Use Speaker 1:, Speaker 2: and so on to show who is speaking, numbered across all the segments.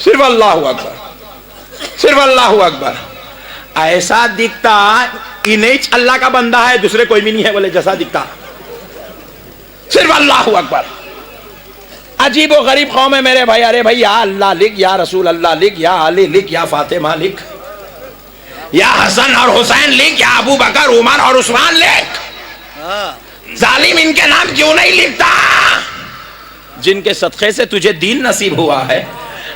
Speaker 1: صرف اللہ اکبر، صرف اللہ اکبر. ایسا دکھتا انہیں اللہ کا بندہ ہے، دوسرے کوئی بھی نہیں ہے بولے جیسا دکھتا. صرف اللہ اکبر. عجیب و غریب قوم ہے میرے بھائی. ارے بھائی یا اللہ لکھ، یا رسول اللہ لکھ، یا علی لکھ، یا فاطمہ لکھ، یا حسن اور حسین لکھ، یا ابو بکر عمر اور عثمان لکھ. ظالم ان کے نام کیوں نہیں لکھتا؟ جن کے صدقے سے تجھے دین نصیب ہوا ہے.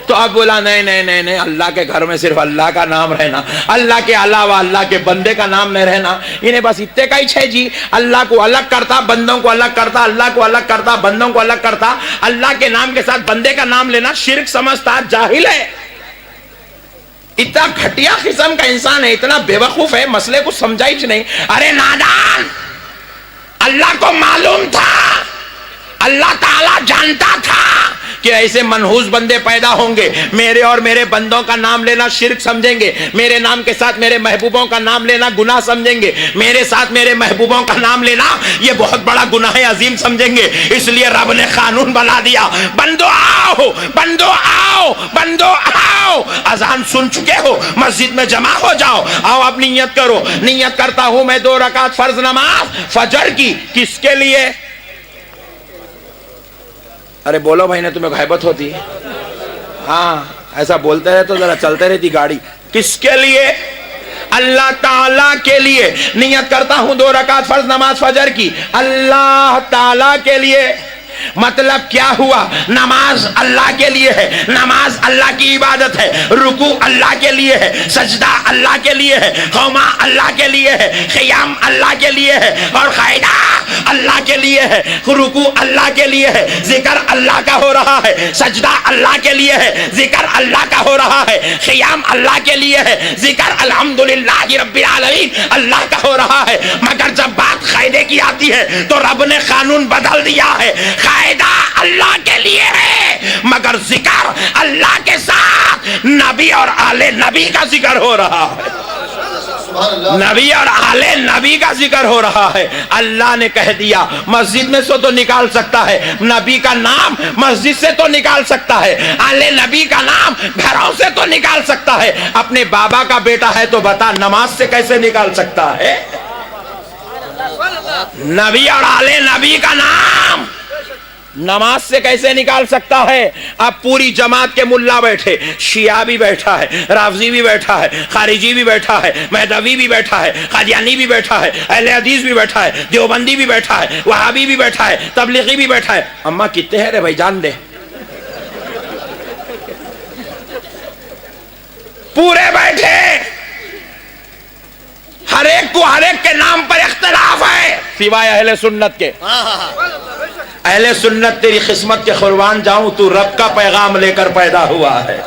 Speaker 1: تو اب بولا نہیں نہیں نہیں نہیں، اللہ کے گھر میں صرف اللہ کا نام رہنا، اللہ کے علاوہ اللہ کے بندے کا نام نہیں رہنا. انہیں بس اتنے کا ہی ہے جی. اللہ کو الگ کرتا، بندوں کو الگ کرتا، اللہ کو الگ کرتا، بندوں کو الگ کرتا. اللہ کے نام کے ساتھ بندے کا نام لینا شرک سمجھتا، جاہل ہے. اتنا گھٹیا قسم کا انسان ہے، اتنا بیوقوف ہے، مسئلے کو سمجھا ہی نہیں. ارے نادان، اللہ کو معلوم تھا، اللہ تعالیٰ جانتا تھا کہ ایسے منحوس بندے پیدا ہوں گے. میرے اور میرے بندوں کا نام لینا شرک سمجھیں گے، میرے نام کے ساتھ میرے محبوبوں کا نام لینا گناہ سمجھیں گے، میرے ساتھ میرے محبوبوں کا نام لینا یہ بہت بڑا گناہ عظیم سمجھیں گے. اس لیے رب نے قانون بنا دیا، بندو آؤ، بندو آؤ، بندو آؤ. اذان سن چکے ہو، مسجد میں جمع ہو جاؤ، آؤ اب نیت کرو. نیت کرتا ہوں میں 2 رکعت فرض نماز فجر کی. کس کے لیے؟ ارے بولو بھائی، نے تمہیں غیبت ہوتی؟ ہاں ایسا بولتے رہے تو ذرا چلتے رہتی گاڑی. کس کے لیے؟ اللہ تعالیٰ کے لیے. نیت کرتا ہوں 2 رکعت فرض نماز فجر کی اللہ تعالیٰ کے لیے. مطلب کیا ہوا؟ نماز اللہ کے لیے ہے، نماز اللہ کی عبادت ہے، رکوع اللہ کے لیے ہے، سجدہ اللہ کے لیے ہے، قومہ اللہ کے لیے ہے، قیام اللہ کے لیے ہے، اور قاعدہ اللہ کے لیے ہے. رکوع اللہ کے لیے ہے، ذکر اللہ کا ہو رہا ہے، سجدہ اللہ کے لیے ہے، ذکر اللہ کا ہو رہا ہے، قیام اللہ کے لیے ہے، ذکر الحمدللہ رب العالمین اللہ کا ہو رہا ہے. مگر جب بات قاعدے کی آتی ہے تو رب نے قانون بدل دیا ہے. قاعدہ اللہ کے لیے ہے مگر ذکر اللہ کے ساتھ نبی اور آل نبی کا ذکر ہو رہا ہے. نبی اور آل نبی کا ذکر ہو رہا ہے. اللہ نے کہہ دیا مسجد میں سے تو نکال سکتا ہے، نبی کا نام مسجد سے تو نکال سکتا ہے، آل نبی کا نام گھروں سے تو نکال سکتا ہے. اپنے بابا کا بیٹا ہے تو بتا نماز سے کیسے نکال سکتا ہے؟ نبی اور آل نبی کا نام نماز سے کیسے نکال سکتا ہے؟ اب پوری جماعت کے ملا بیٹھے، شیعہ بھی بیٹھا ہے، رافضی بھی بیٹھا ہے، خارجی بھی بیٹھا ہے، مہدوی بھی بیٹھا ہے، قادیانی بھی بیٹھا ہے، اہل حدیث بھی بیٹھا ہے، دیوبندی بھی بیٹھا ہے، وہابی بھی بیٹھا ہے، تبلیغی بھی بیٹھا ہے. اماں کتنے ہیں رے بھائی جان دے؟ پورے بیٹھے. ہر ایک کو ہر ایک کے نام پر اختلاف ہے سوائے اہل سنت کے. اہل سنت تیری قسمت کے قربان جاؤں، تو رب کا پیغام لے کر پیدا ہوا ہے،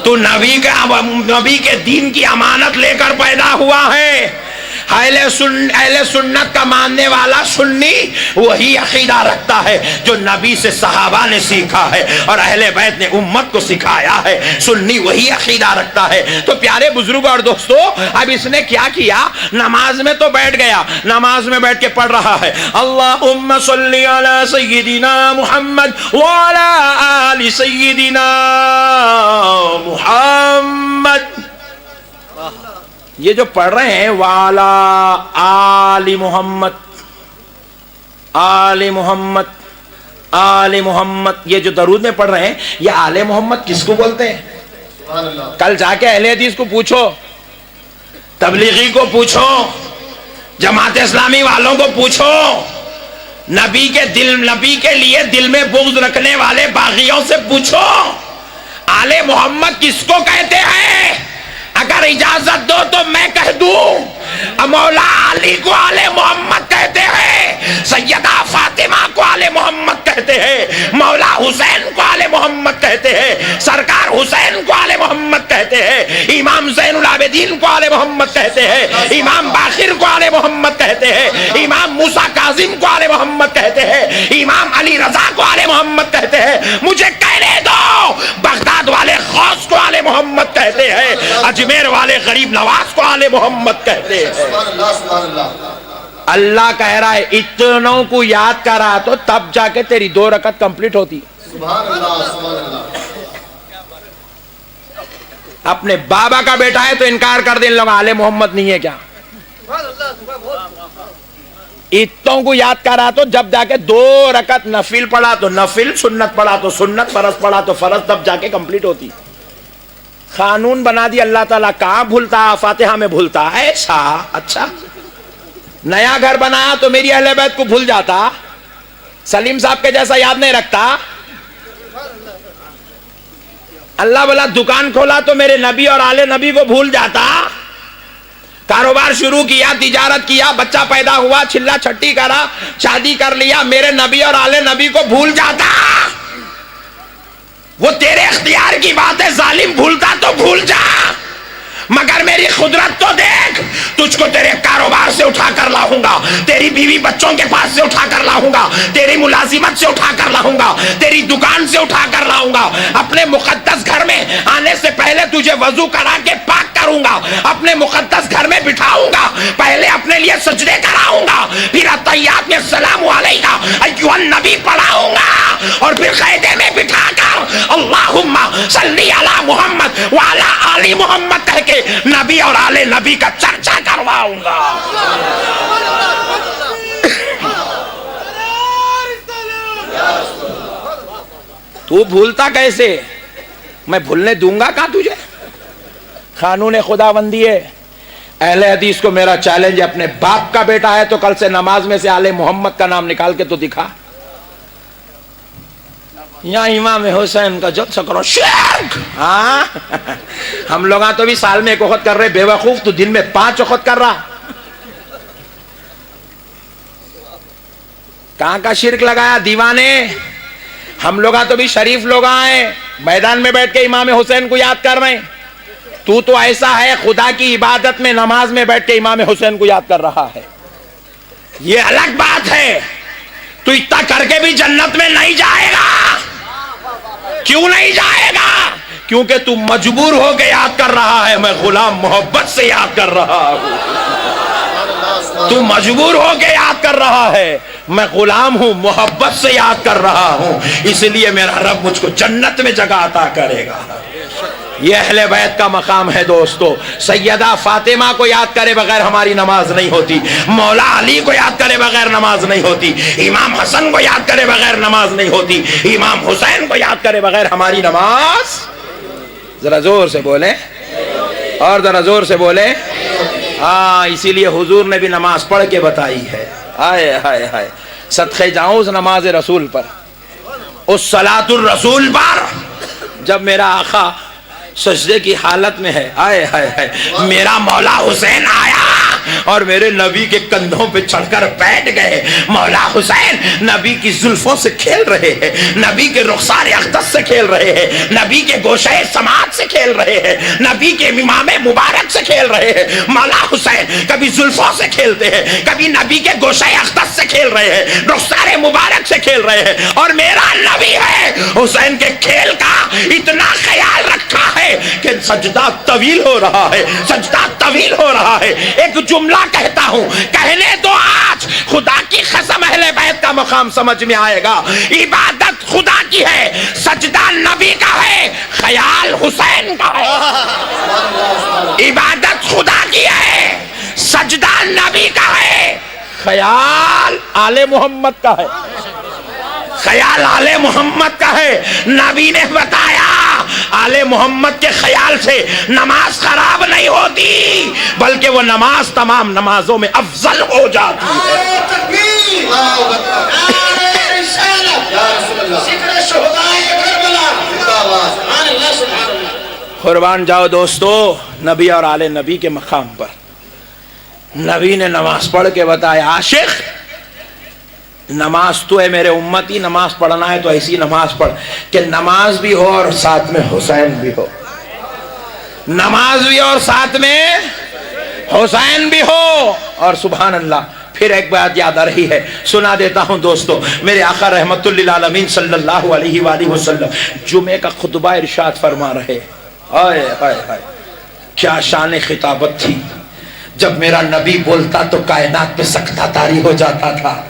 Speaker 1: تو نبی کے دین کی امانت لے کر پیدا ہوا ہے. اہل سنت کا ماننے والا سنی وہی عقیدہ رکھتا ہے جو نبی سے صحابہ نے سیکھا ہے اور اہل بیت نے امت کو سکھایا ہے. سنی وہی عقیدہ رکھتا ہے. تو پیارے بزرگ اور دوستو، اب اس نے کیا کیا؟ نماز میں تو بیٹھ گیا، نماز میں بیٹھ کے پڑھ رہا ہے اللہم صلی علی سیدنا محمد وعلی آل سیدنا محمد. یہ جو پڑھ رہے ہیں وعلی آل محمد، آل محمد، آل محمد، یہ جو درود میں پڑھ رہے ہیں یہ آل محمد کس کو بولتے ہیں؟ کل جا کے اہل حدیث کو پوچھو، تبلیغی کو پوچھو، جماعت اسلامی والوں کو پوچھو، نبی کے لیے دل میں بغض رکھنے والے باغیوں سے پوچھو آل محمد کس کو کہتے ہیں. اگر اجازت دو تو میں کہہ دوں مولا علی کو آل محمد کہتے ہیں، سیدہ فاطمہ کو آل محمد کہتے ہیں، مولا حسین کو آل محمد کہتے ہیں، سرکار حسین کو آل محمد کہتے ہیں، امام زین العابدین کو آل محمد کہتے ہیں، امام باقر کو آل محمد کہتے ہیں، امام موسیٰ کاظم کو آل محمد کہتے ہیں، امام علی رضا کو آل محمد کہتے ہیں. مجھے کہنے دو بغداد والے غوث کو آل محمد کہتے ہیں، اجمیر والے غریب نواز کو آل محمد کہتے ہیں. اللہ کہہ رہا ہے اتنوں کو یاد کرا تو تب جا کے تیری 2 رکعت کمپلیٹ ہوتی. اپنے بابا کا بیٹا ہے تو انکار کر دیں ان لوگ آل محمد نہیں ہے کیا؟ اتوں کو یاد کرا تو جب جا کے 2 رکعت نفل پڑھا تو نفل، سنت پڑھا تو سنت، فرض پڑھا تو فرض، تب جا کے کمپلیٹ ہوتی. قانون بنا دی اللہ تعالیٰ. کہاں بھولتا؟ فاتحہ میں بھولتا. ایسا اچھا نیا گھر بنایا تو میری اہل بیت کو بھول جاتا. سلیم صاحب کے جیسا یاد نہیں رکھتا. اللہ والا دکان کھولا تو میرے نبی اور آل نبی کو بھول جاتا. کاروبار شروع کیا، تجارت کیا، بچہ پیدا ہوا، چھلا چھٹی کرا، شادی کر لیا، میرے نبی اور آل نبی کو بھول جاتا. وہ تیرے اختیار کی بات ہے. ظالم بھولتا تو بھول جا، مگر میری قدرت تو دیکھ. تجھ کو تیرے کاروبار سے اٹھا کر لاؤں گا، تیری بیوی بچوں کے پاس سے اٹھا کر لاؤں گا، تیری ملازمت سے اٹھا کر لاؤں گا، تیری دکان سے اٹھا کر لاؤں گا. اپنے مقدس گھر میں آنے سے پہلے تجھے وضو کرا کے پاک کروں گا، اپنے مقدس گھر میں بٹھاؤں گا، پہلے اپنے لیے سجدے کراؤں گا، پھر اتحیات میں السلام علیکہ ایھا النبی پڑھاؤں گا، اور پھر قیدے میں بٹھا کر اللہم صلی علی محمد وعلی آل محمد کہہ کے نبی اور آل نبی کا چرچا کرواؤں گا. تو بھولتا کیسے؟ میں بھولنے دوں گا کہاں تجھے؟ قانون خداوندی ہے. اہل حدیث کو میرا چیلنج ہے، اپنے باپ کا بیٹا ہے تو کل سے نماز میں سے آل محمد کا نام نکال کے تو دکھا. یا امام حسین کا جلسہ کرو، شرک. ہاں ہم لوگ تو بھی سال میں 1 وقت کر رہے، بے وقوف تو دن میں 5 وقت کر رہا. کہاں کا شرک لگایا دیوانے. ہم لوگ تو بھی شریف لوگ ہیں، میدان میں بیٹھ کے امام حسین کو یاد کر رہے ہیں. تو ایسا ہے خدا کی عبادت میں نماز میں بیٹھ کے امام حسین کو یاد کر رہا ہے. یہ الگ بات ہے. تو اتنا کر کے بھی جنت میں نہیں جائے گا. کیوں نہیں جائے گا؟ کیونکہ تو مجبور ہو کے یاد کر رہا ہے. میں غلام محبت سے یاد کر رہا ہوں. تو مجبور ہو کے یاد کر رہا ہے، میں غلام ہوں، محبت سے یاد کر رہا ہوں. اس لیے میرا رب مجھ کو جنت میں جگہ عطا کرے گا. یہ اہل بیت کا مقام ہے دوستو. سیدہ فاطمہ کو یاد کرے بغیر ہماری نماز نہیں ہوتی. مولا علی کو یاد کرے بغیر نماز نہیں ہوتی. امام حسن کو یاد کرے بغیر نماز نہیں ہوتی. امام حسین کو یاد کرے بغیر ہماری نماز. ذرا زور سے بولیں اور ذرا زور سے بولیں. ہاں اسی لیے حضور نے بھی نماز پڑھ کے بتائی ہے. ہائے ہائے ہائے، صدقے جاؤں اس نماز رسول پر، اس صلاۃ الرسول پر. جب میرا آقا سجدے کی حالت میں ہے، آئے ہائے ہائے، میرا مولا حسین آیا اور میرے نبی کے کندھوں پہ چڑھ کر بیٹھ گئے. مولا حسین نبی کی زلفوں سے کھیل رہے ہیں، نبی کے رخسار اقدس سے کھیل رہے ہیں، نبی کے گوشہ سماعت سے کھیل رہے ہیں، نبی کے امام مبارک سے کھیل رہے ہیں. مولا حسین کبھی زلفوں سے کھیلتے ہیں، کبھی نبی کے گوشہ اقدس سے کھیل رہے ہیں، رخسار مبارک سے کھیل رہے ہیں. اور میرا نبی ہے حسین کے کھیل کا اتنا خیال رکھا ہے کہ سجدہ طویل ہو رہا ہے، سجدہ طویل ہو رہا ہے. ایک جملہ کہتا ہوں، کہنے دو آج، خدا کی قسم اہل بیت کا مقام سمجھ میں آئے گا. عبادت خدا کی ہے، سجدہ نبی کا ہے، خیال حسین کا ہے. عبادت خدا کی ہے، سجدہ نبی کا ہے، خیال آل محمد کا ہے. خیال آل محمد کا ہے. نبی نے بتایا آل محمد کے خیال سے نماز خراب نہیں ہوتی، بلکہ وہ نماز تمام نمازوں میں افضل ہو جاتی ہے. قربان جاؤ دوستو نبی اور آل نبی کے مقام پر. نبی نے نماز پڑھ کے بتایا، عاشق نماز تو ہے میرے امتی، نماز پڑھنا ہے تو ایسی نماز پڑھ کہ نماز بھی ہو اور ساتھ میں حسین بھی ہو. نماز بھی اور ساتھ میں حسین بھی ہو. اور سبحان اللہ پھر ایک بات یاد آ رہی ہے، سنا دیتا ہوں دوستو. میرے آقا رحمت للعالمین صلی اللہ علیہ وآلہ وسلم جمعے کا خطبہ ارشاد فرما رہے. ہائے ہائے ہائے کیا شان خطابت تھی. جب میرا نبی بولتا تو کائنات پہ سکتہ طاری ہو جاتا تھا.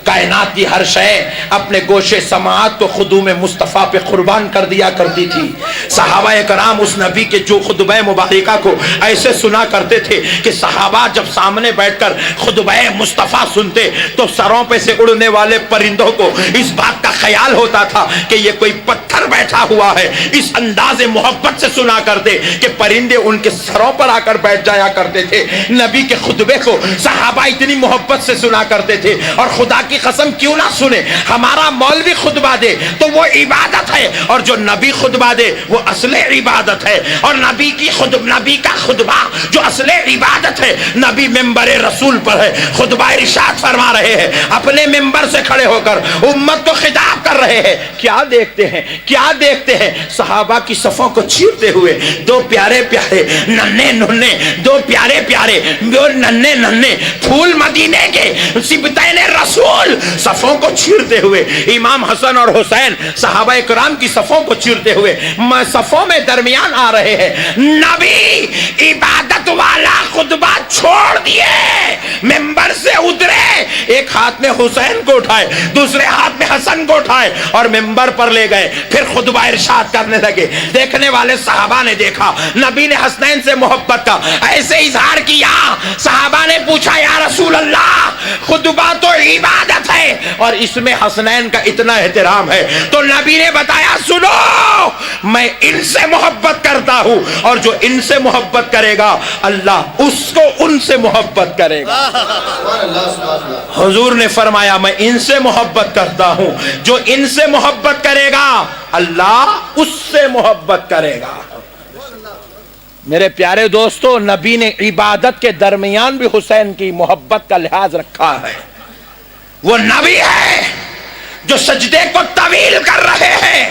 Speaker 1: کائنات کی ہر شے اپنے گوشے سماعت کو خدوم مصطفیٰ پہ قربان کر دیا کرتی تھی. صحابہ کرام اس نبی کے جو خطبہ مبارکہ کو ایسے سنا کرتے تھے کہ صحابہ جب سامنے بیٹھ کر خطبہ مصطفیٰ سنتے تو سروں پہ سے اڑنے والے پرندوں کو اس بات کا خیال ہوتا تھا کہ یہ کوئی پتھر بیٹھا ہوا ہے. اس انداز محبت سے سنا کرتے کہ پرندے ان کے سروں پر آ کر بیٹھ جایا کرتے تھے. نبی کے خطبے کو صحابہ اتنی محبت سے سنا کرتے تھے. اور خدا کی قسم کیوں نہ سنے, ہمارا مولوی خطبہ دے تو وہ عبادت ہے, اور جو نبی خطبہ دے وہ اصل عبادت ہے. اور نبی کا خطبہ جو اصل عبادت ہے, نبی ممبر رسول پر ہے, خطبہ ارشاد فرما رہے ہیں, اپنے ممبر سے کھڑے ہو کر امت کو خطاب کر رہے ہیں. کیا دیکھتے ہیں, کیا دیکھتے ہیں, صحابہ کی صفوں کو چیرتے ہوئے دو پیارے پیارے ننھے ننھے, دو پیارے پیارے دو ننھے ننھے پھول مدینے کے سبطین رسول صفوں کو چیرتے ہوئے, امام حسن اور حسین صحابہ کرام کی صفوں کو چیرتے ہوئے صفوں میں درمیان آ رہے ہیں. نبی عبادت والا خطبہ چھوڑ دیے, ممبر سے اترے, ایک ہاتھ میں حسین کو اٹھائے, دوسرے ہاتھ میں حسن کو اٹھائے اور ممبر پر لے گئے. پھر خطبہ ارشاد کرنے لگے. دیکھنے والے صحابہ نے دیکھا نبی نے حسنین سے محبت کا ایسے اظہار کیا. صحابہ نے پوچھا یا رسول اللہ, خطبہ تو عبادت ہے اور اس میں حسنین کا اتنا احترام ہے. تو نبی نے بتایا سنو, میں ان سے محبت کرتا ہوں, اور جو ان سے محبت کرے گا اللہ اس کو ان سے محبت کرے گا. حضور نے فرمایا میں ان سے محبت کرتا ہوں, جو ان سے محبت کرے گا اللہ اس سے محبت کرے گا. میرے پیارے دوستو, نبی نے عبادت کے درمیان بھی حسین کی محبت کا لحاظ رکھا ہے. وہ نبی ہے جو سجدے کو طویل کر رہے ہیں,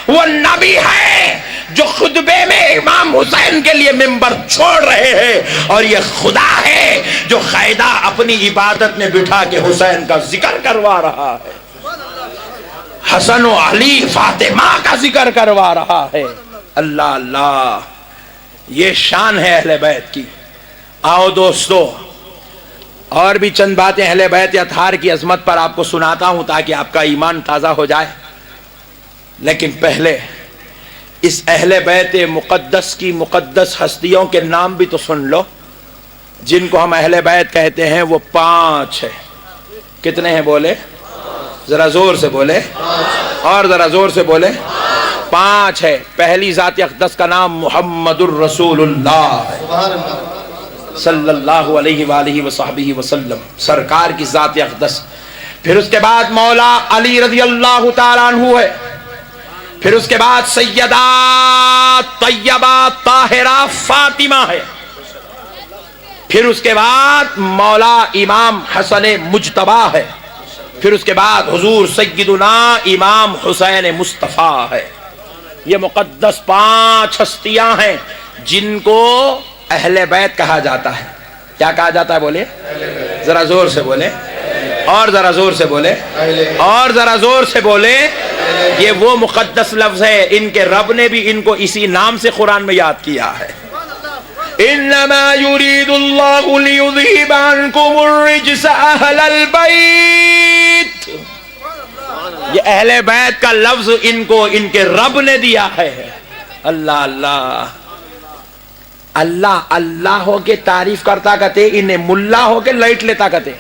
Speaker 1: وہ نبی ہے جو خطبے میں امام حسین کے لیے ممبر چھوڑ رہے ہیں, اور یہ خدا ہے جو قاعدہ اپنی عبادت میں بٹھا کے حسین کا ذکر کروا رہا ہے, حسن و علی فاطمہ کا ذکر کروا رہا ہے. اللہ اللہ, یہ شان ہے اہل بیت کی. آؤ دوستو, اور بھی چند باتیں اہل بیت اطہار کی عظمت پر آپ کو سناتا ہوں تاکہ آپ کا ایمان تازہ ہو جائے. لیکن پہلے اس اہل بیت مقدس کی مقدس ہستیوں کے نام بھی تو سن لو. جن کو ہم اہل بیت کہتے ہیں وہ 5 ہیں. کتنے ہیں بولے؟ ذرا زور سے بولے, اور ذرا زور سے بولے. 5 ہے. پہلی ذات اقدس کا نام محمد الرسول اللہ صلی اللہ علیہ وآلہ وصحبہ وسلم, سرکار کی ذات اقدس. پھر اس کے بعد مولا علی رضی اللہ تعالیٰ عنہ ہے. پھر اس کے بعد سیدہ طیبہ طاہرہ فاطمہ ہے. پھر اس کے بعد مولا امام حسن مجتبی ہے. پھر اس کے بعد حضور سیدنا امام حسین مصطفیٰ ہے. یہ مقدس 5 ہستیاں ہیں جن کو اہل بیت کہا جاتا ہے. کیا کہا جاتا ہے بولے؟ ذرا زور سے بولے, اور ذرا زور سے بولے, اور ذرا زور سے بولے. یہ وہ مقدس لفظ ہے, ان کے رب نے بھی ان کو اسی نام سے قرآن میں یاد کیا ہے. انما يريد الله ليذهب عنكم الرجس اهل البيت. یہ اہل بیت کا لفظ ان کو ان کے رب نے دیا ہے. اللہ اللہ, اللہ اللہ ہو کے تعریف کرتا کہتے, انہیں ملا ہو کے لائٹ لیتا کہتے.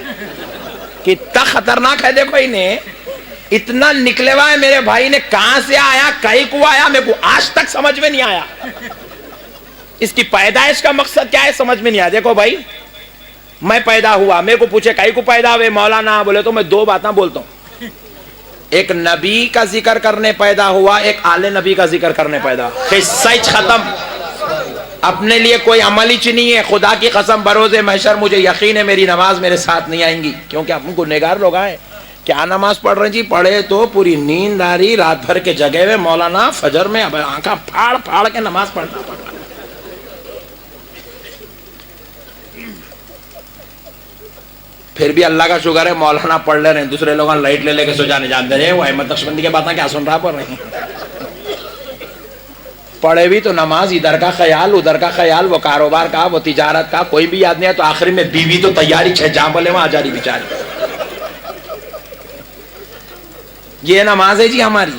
Speaker 1: کتنا خطرناک ہے دیکھو, انہیں اتنا نکلے ہوا ہے. میرے بھائی نے کہاں سے آیا, کہیں کو آیا, میرے کو آج تک سمجھ میں نہیں آیا. اس کی پیدائش کا مقصد کیا ہے سمجھ میں نہیں آیا. دیکھو بھائی, میں پیدا ہوا, میرے کو پوچھے کہیں کو پیدا ہوئے مولانا, بولے تو میں 2 باتیں بولتا ہوں. ایک نبی کا ذکر کرنے پیدا ہوا, ایک آل نبی کا ذکر کرنے پیدا. قصہ ختم. اپنے لیے کوئی عمل ہی نہیں ہے. خدا کی قسم بروز محشر مجھے یقین ہے میری نماز میرے ساتھ نہیں آئیں گی, کیونکہ ہم گنہگار لوگ ہیں. کیا نماز پڑھ رہے جی؟ پڑھے تو پوری نیند آ رہی, رات بھر کے جگے ہوئے, مولانا فجر میں اب آنکھیں پھاڑ پھاڑ کے نماز پڑھنا پڑا. پھر بھی اللہ کا شکر ہے مولانا پڑھ لے رہے ہیں, دوسرے لوگ لائٹ لے لے کے سو جانے جانتے ہیں. وہ احمد نقشبندی کے باتیں کیا سن رہا پڑھ رہے ہیں. پڑھے بھی تو نماز, ادھر کا خیال ادھر کا خیال, وہ کاروبار کا, وہ تجارت کا, کوئی بھی یاد نہیں ہے. تو آخری میں بیوی تو تیاری ہے, جہاں بولے وہاں جاری بیچاری. یہ نماز ہے جی ہماری.